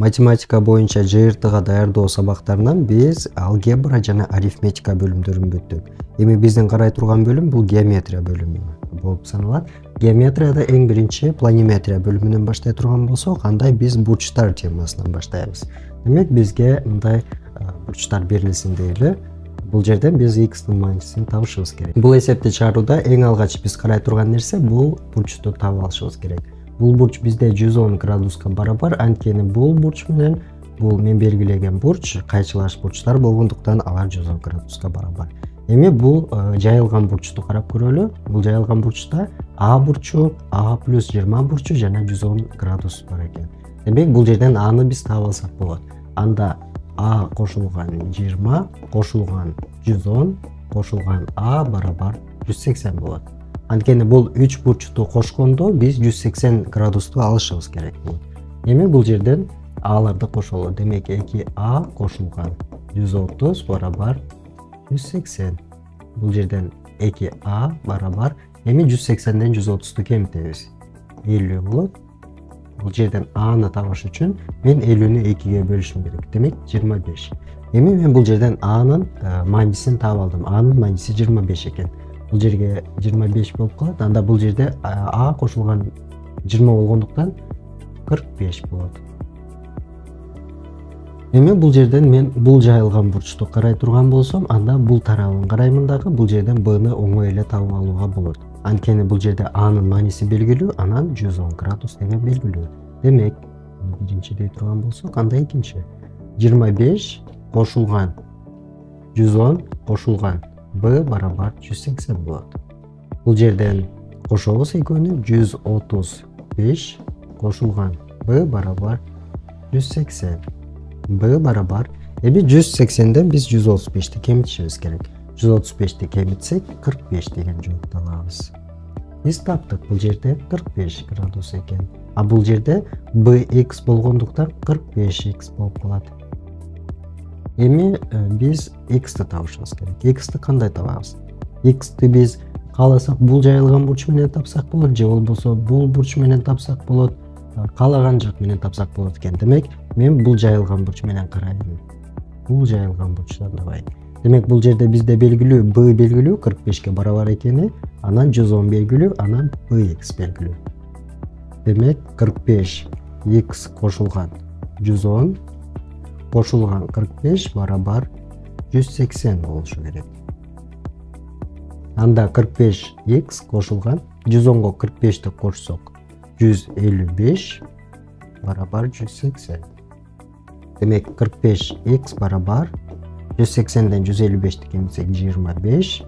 Математика боюнча жыйыртыга даярдоо сабактарынан биз алгебра жана арифметика бөлүмдөрүн бүттүк. Эми биздин карай турган бөлүм бул геометрия бөлүмү болуп саналат. Геометрияда эң биринчи планиметрия бөлүмүнөн баштай турган болсок, андай биз бурчтар темасынан баштайбыз. Демек бизге мындай бурчтар берилсин дейли. Бул жерден биз x-тын маанисин табышыбыз керек. Бул эсепти чыгарууда эң алгач биз карай турган нерсе бул бурчту таап алышыбыз керек. Бул бурч бизде 110 градуска барабар, анткени бул бурч менен бул мен белгилеген бурч кайчылаш бурчтар болгондуктан алар 110 градуска барабар. Эми бул жайылган бурчту карап көрөлү. Бул жайылган бурчта А бурчу, А плюс 20 бурчу жана 110 градус бар экен. Демек бул жерден Аны биз таап алсак болот. Анда А кошулган 20 кошулган 110 кошулган А барабар 180 болот. Анткени бул 3 бурчту кошкондо биз 180 градусту алышыбыз керек болот. Эми бул жерден Аларды кошолу. Демек 2А кошулган 130 барабар 180. Бул жерден 2А барабар. Эми 180ден 130-ту кемитебиз. 50 болот. Бул жерден Аны табыш үчүн мен 50-нү 2ге бөлүшүм керек. Демек 25. Эми мен бул жерден Анын маанисин таап алдым. Анын мааниси 25 экен. Бул жерге 25 болуп калат. Анда бул жерде А кошулган 20 болгондуктан 45 болот. Эми бул жерден мен бул жайылган бурчту карай турган болсом, анда бул тарабын караймын дагы, бул жерден Бны оңой эле таап алууга болот. Анткени бул жерде Анын мааниси белгилүү, анан 110 градус деген белгилүү. Демек, биринчи дей турган болсок, анда экинчи. 25 кошулган 110 кошулган Б барабар 180 болот. Бул жерден кошобуз экөөнү 135 кошулган Б барабар 180. Б барабар. Эми 180ден биз 135ти кемитишибиз керек. 135ти кемитсек 45 деген жоопту алабыз. Биз таптык, бул жерде 45 градус экен. А бул жерде Bx болгондуктан 45x болуп калат. Эми биз x'ти табышыбыз керек. X'ти кандай табабыз? X'ти биз кааласак бул жайылган бурч менен тапсак болот, же болбосо бул бурч менен тапсак болот, каалаган жак менен тапсак болот экен. Демек, мен бул жайылган бурч менен карайм. Бул жайылган бурчтан табайын. Демек, бул жерде бизде белгилүү B белгилүү 45ке барабар экени, анан 110 белгилүү, анан Bx белгилүү. Демек, 45x кошулган 110 кошулган 45 барабар 180 болушу керек. Анда 45x кошулган 110го 45ти кошсок 155 барабар 180. Демек 45x барабар 180ден 155ти кемитсек 25.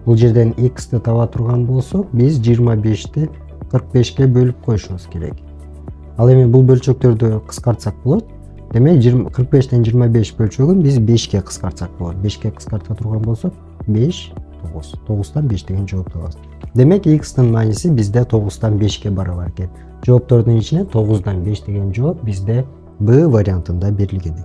Бул жерден x'ти таба турган болсок, биз 25ти 45ке бөлүп коюшубуз керек. Ал эми бул бөлчөктөрдү кыскартсак болот. Демек 45ден 25 бөлчөгүн биз 5ке кыскартсак болот. 5ке кыскарта турган болсок 5 9. 9тан 5 деген жоопту алабыз. Демек x'тин мааниси бизде 9тан 5ке барабар экен. Жооптордун ичинен 9дан 5 деген жооп бизде Б вариантында берилген.